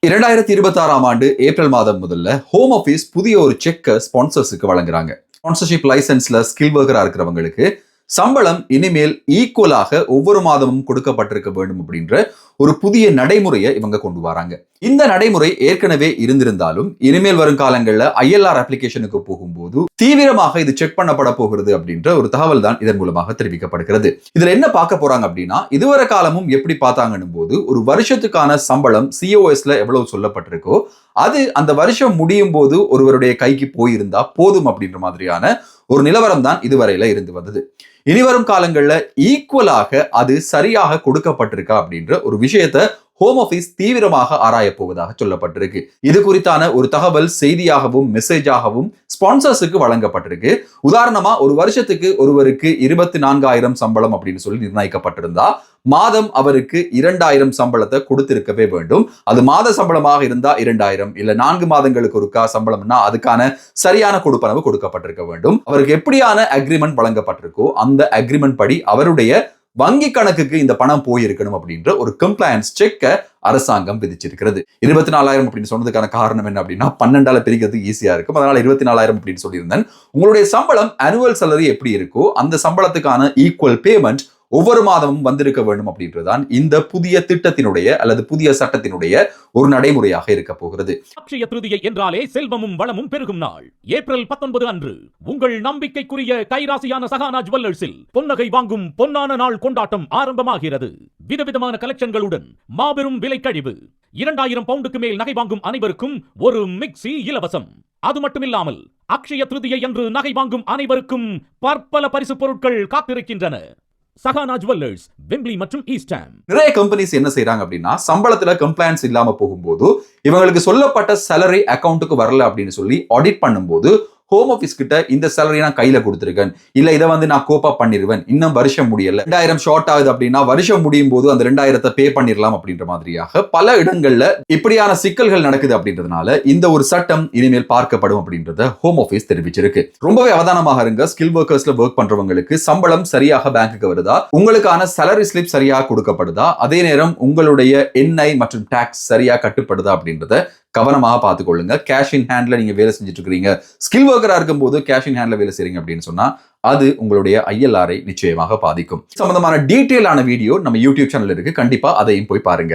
2026ஆம் ஆண்டு ஏப்ரல் மாதம் முதல்ல ஹோம் ஆஃபீஸ் புதிய ஒரு செக் ஸ்பான்சர்ஸுக்கு வழங்குறாங்க. ஸ்பான்சர்ஷிப் லைசன்ஸ்ல ஸ்கில் ஒர்க்கரா இருக்கிறவங்களுக்கு சம்பளம் இனிமேல் ஈக்குவலாக ஒவ்வொரு மாதமும் கொடுக்கப்பட்டிருக்க வேண்டும் அப்படின்ற ஒரு புதிய நடைமுறையை இவங்க கொண்டு வராங்க. இந்த நடைமுறை ஏற்கனவே இருந்திருந்தாலும் இனிமேல் வரும் காலங்களில் ILR அப்ளிகேஷனுக்கு போகும்போது தீவிரமாக இது செக் பண்ணப்பட போகிறது அப்படின்ற ஒரு தகவல் தான் இதன் மூலமாக தெரிவிக்கப்படுகிறது. இதுல என்ன பார்க்க போறாங்க அப்படின்னா, இதுவரை காலமும் எப்படி பார்த்தாங்கன்னும் போது ஒரு வருஷத்துக்கான சம்பளம் COSல எவ்வளவு சொல்லப்பட்டிருக்கோ அது அந்த வருஷம் முடியும் போது ஒருவருடைய கைக்கு போயிருந்தா போதும் அப்படின்ற மாதிரியான ஒரு நிலவரம் தான் இதுவரையில இருந்து வந்தது. இனிவரும் காலங்கள்ல ஈக்குவலாக அது சரியாக கொடுக்கப்பட்டிருக்கா அப்படின்ற ஒரு விஷயத்தை ஹோம் ஆஃபீஸ் தீவிரமாக ஆராய போவதாக சொல்லப்பட்டிருக்கு. இது குறித்தான ஒரு தகவல் செய்தியாகவும் மெசேஜாகவும் ஸ்பான்சர்ஸுக்கு வழங்கப்பட்டிருக்கு. உதாரணமா ஒரு வருஷத்துக்கு ஒருவருக்கு 24,000 சம்பளம் அப்படின்னு சொல்லி நிர்ணயிக்கப்பட்டிருந்தா மாதம் அவருக்கு 2,000 சம்பளத்தை கொடுத்திருக்கவே வேண்டும். அது மாத சம்பளமாக இருந்தா 2,000, இல்ல 4 மாதங்களுக்கு ஒருக்கா சம்பளம்னா அதுக்கான சரியான கொடுப்பனவு கொடுக்கப்பட்டிருக்க வேண்டும். அவருக்கு எப்படியான அக்ரிமெண்ட் வழங்கப்பட்டிருக்கோ அந்த அக்ரிமெண்ட் படி அவருடைய வங்கி கணக்குக்கு இந்த பணம் போயிருக்கணும் அப்படின்ற ஒரு கம்ப்ளையன்ஸ் செக்க அரசாங்கம் விதிச்சிருக்கிறது. 24,000 அப்படின்னு சொன்னதுக்கான காரணம் என்ன அப்படின்னா 12ஆல பிரிக்கிறது ஈஸியா இருக்கும். அதனால 24,000 அப்படின்னு சொல்லியிருந்தேன். உங்களுடைய சம்பளம் ஆனுவல் சேலரி எப்படி இருக்கோ அந்த சம்பளத்துக்கான ஈக்குவல் பேமெண்ட் ஒவ்வொரு மாதமும் வந்திருக்க வேண்டும் அப்படின்றதான் இந்த புதிய திட்டத்தினுடைய அல்லது புதிய சட்டத்தினுடைய ஒரு நடைமுறையாக இருக்க போகிறது. அக்ஷய திருதியை என்றாலே செல்வமும் வளமும் பெருகும் நாள். ஏப்ரல் 19 அன்று உங்கள் நம்பிக்கைக்குரிய கைராசியான சகானா ஜுவல்லர்ஸில் பொன்னகை வாங்கும் பொன்னான நாள் கொண்டாட்டம் ஆரம்பமாகிறது. விதவிதமான கலெக்ஷன்களுடன் மாபெரும் விலை கழிவு. 2,000 பவுண்டுக்கு மேல் நகை வாங்கும் அனைவருக்கும் ஒரு மிக்ஸி இலவசம். அது மட்டுமில்லாமல் அக்ஷய திருதியை என்று நகை வாங்கும் அனைவருக்கும் பற்பல பரிசு பொருட்கள் காத்திருக்கின்றன. சகானா ஜுவல்லர்ஸ், வெம்ப்லி மற்றும் ஈஸ்ட் ஹாம். நிறைய கம்பெனிஸ் என்ன செய்யறாங்க அப்படின்னா, சம்பளத்துல கம்ப்ளைன்ஸ் இல்லாம போகும்போது இவங்களுக்கு சொல்லப்பட்ட சேலரி அக்கௌண்ட்டுக்கு வரல அப்படின்னு சொல்லி ஆடிட் பண்ணும்போது ஹோம் ஆஃபீஸ் கிட்ட இந்த சேலரி நான் கையில கொடுத்துருக்கேன், இல்ல இதை நான் கோப்பா பண்ணிடுவேன், இன்னும் வருஷம் முடியல, 2,000 ஷார்ட் ஆகுது அப்படின்னா வருஷம் முடியும் போது அந்த 2,000 பே பண்ணிடலாம் அப்படின்ற மாதிரியாக பல இடங்கள்ல இப்படியான சிக்கல்கள் நடக்குது அப்படின்றதுனால இந்த ஒரு சட்டம் இனிமேல் பார்க்கப்படும் அப்படின்றத ஹோம் ஆஃபீஸ் தெரிவிச்சிருக்கு. ரொம்பவே அவதானமாக இருங்க. ஸ்கில் ஒர்க்கர்ஸ்ல ஒர்க் பண்றவங்களுக்கு சம்பளம் சரியாக பேங்க்குக்கு வருதா, உங்களுக்கான சேலரி ஸ்லிப் சரியாக கொடுக்கப்படுதா, அதே நேரம் உங்களுடைய NI மற்றும் டாக்ஸ் சரியா கட்டுப்படுதா அப்படின்றத கவனமாக பார்த்துக்கொள்ளுங்க. கேஷ் இன் ஹேண்ட்ல நீங்க வேலை செஞ்சுட்டு இருக்கீங்க, ஸ்கில் ஒர்க்கரா இருக்கும் போது கேஷ் இன் ஹேண்ட்ல வேலை செய்றீங்க அப்படின்னு சொன்னா அது உங்களுடைய ILR நிச்சயமாக பாதிக்கும். சம்பந்தமான டீடைலான வீடியோ நம்ம யூடியூப் சேனல் இருக்கு, கண்டிப்பா அதையும் போய் பாருங்க.